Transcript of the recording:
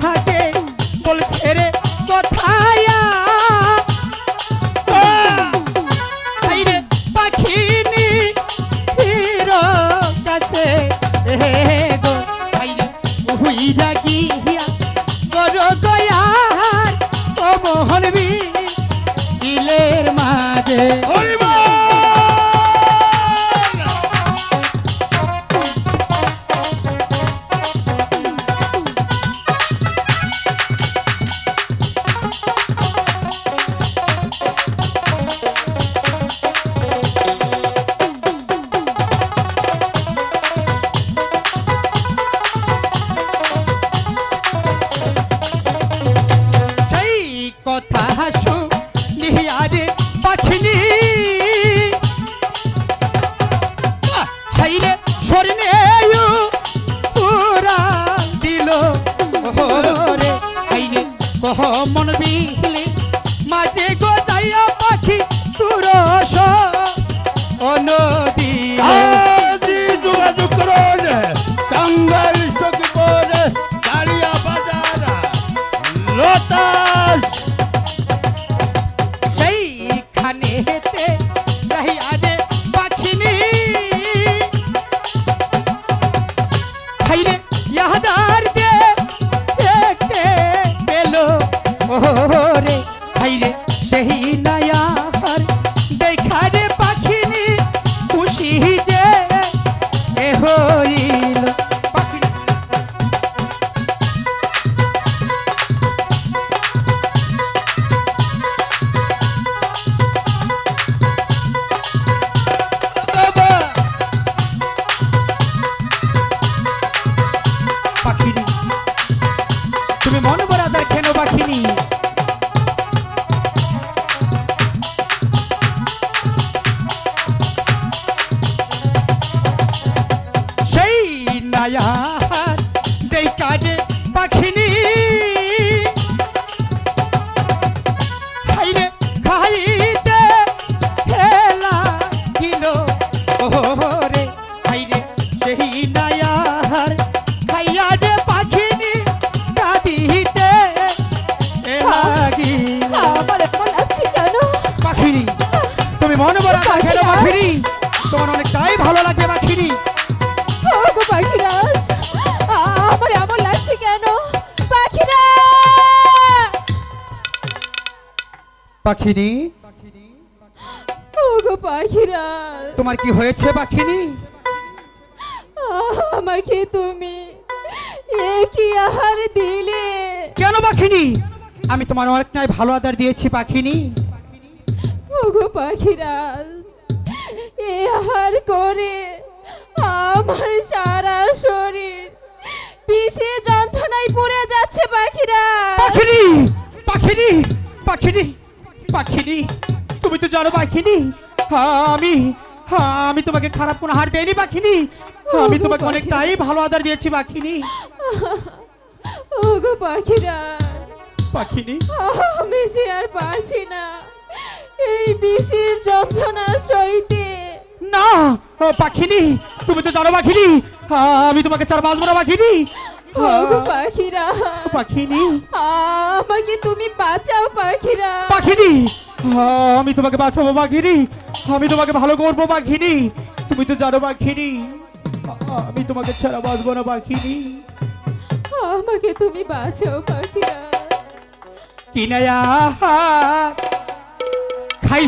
মাঝে বলছে রে কোথায় রে পাখিনি হিরো কাছে গো রে উইরা গিয়া করো গয়ার ও মোহনবি দিলের মাঝে কথা হাসু নিহারে পাখিনি হাইরে স্বর্ণে পুরা দিল রে হাইরে কহ মন বিহলে মাঝে গো যাইয়া পাখি তুরস অনদী যোগাযোগ করুন টাঙ্গাইল সখীপুর কালিয়া বাজার লোটাস সেইখানে হেঁটে যাইয়ারে পাখিনি হাইরে ইয়াদার দে দেখতে পেল ওরে হাইরে সেই নায়ার দেখারে পাখিনি খুশি যে এ হইল পাখিনি পাখিনি তুমি মন ভরা দেখেন পাখিনি সেই নায়ার দেখারে পাখিনি হাইরে খাইতে খেলা কিল ওরে হাইরে সেই নায়ার খাইয়ারে পাখিনি কাঁদিতে লাগিল আমার এমন লাগছে কেন? পাখিনি তুমি মন ভরা দেখেন পাখিনি তোমার অনেকটাই ভালো লাগবে পাখিনি ওগো পাখিরাজ, আমার এমন লাগছে কেন? পাখিরা পাখিনি ওগো পাখিরাজ, তোমার কি হয়েছে পাখিনি আমাকে তুমি এ কি আহার দিলে? কেন পাখিনি আমি তোমার অনেকটাই ভালো আদর দিয়েছি পাখিনি ওগো পাখিরাজ, এ আহার করে আমার সারা শরীর বিষে যন্ত্রণায় পুড়ে যাচ্ছে পাখিরাজ। পাখিনি পাখিনি পাখিনি পাখিনি তুমি তো জানো পাখিনি আমি আমি তোমাকে খারাপ কোনো হার দেইনি পাখিনি আমি তোমাকে অনেকটাই ভালো আদর দিয়েছি পাখিনি ওগো পাখিরাজ, পাখিনি আমি সে আর পারছি না এই বিষের যন্ত্রণা সইতে। না পাখিনি তুমি তো জানো পাখিনি আমি তোমাকে ছাড়া বাঁচবো না পাখিনি ওগো পাখিরাজ, পাখিনি আমাকে তুমি বাঁচাও পাখিরাজ। পাখিনি আমি তোমাকে বাঁচাবো পাখিনি আমি তোমাকে ভালো করবো পাখিনি তুমি তো জানো পাখিনি আমি তোমাকে ছাড়া বাঁচবো না পাখিনি আমাকে তুমি বাঁচাও পাখিরাজ। কিনায়া